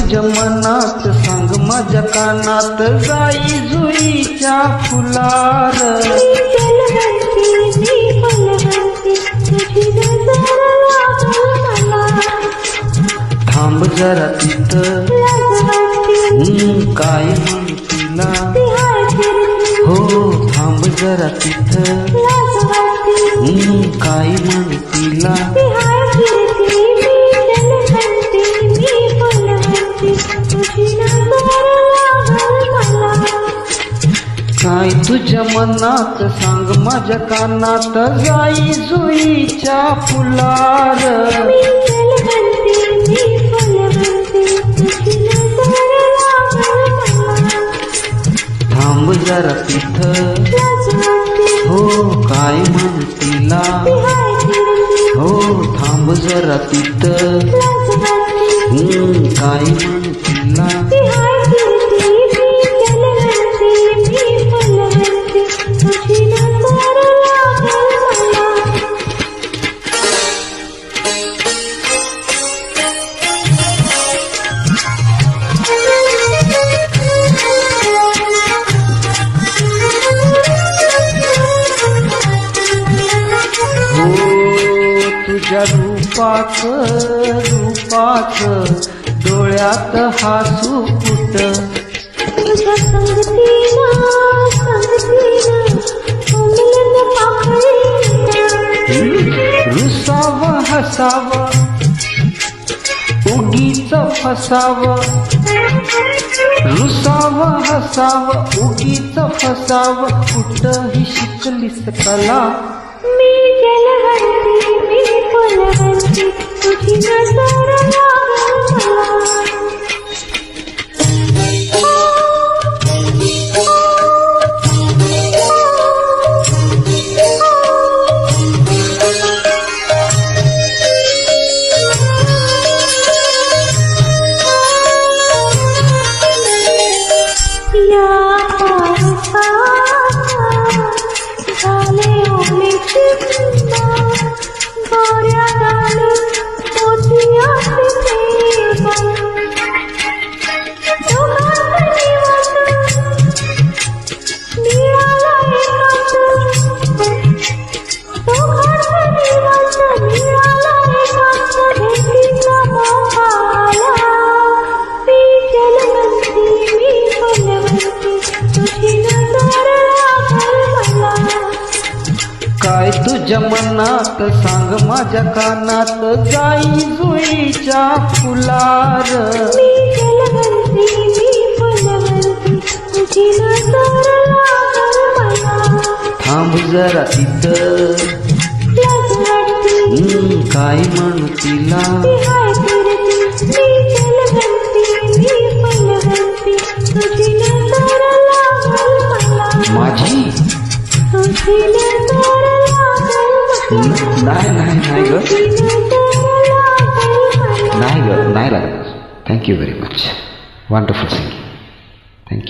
तुझ्या मनात सांग माझ्या कानात जाई जुईच्या फुलार थांब जरा तिथं काय म्हणतीला हो थांब जरा तिथं काय म्हणतीला काय तुझ्या मनात सांग माझ्या कानात जाई जुईच्या फुलार थांब जरा तिथं हो काय म्हणतीला हो थांब जरा तिथं काय म्हणतीला तुझ्या रूपाच डोळ्यात हसू फुट तुझ्या संगतीला रुसाव हसाव उगीच फसाव रुसाव हसाव उगीच फसाव कुठही शिकलीस कला मी जलवंती मी फुलवंती तुझी नजर लागल मला काय तुझ्या मनात सांग माझ्या कानात जाई जुईच्या फुलार मी जलवंती मी फुलवंती तुझी नजर लागल मला थांब जरा तिथं काय म्हणतीला मी जलवंती मी फुलवंती तुझी नजर लागल मला माझी तुझी नजर नाही ग नाही लागत. Thank you very much. Wonderful singing.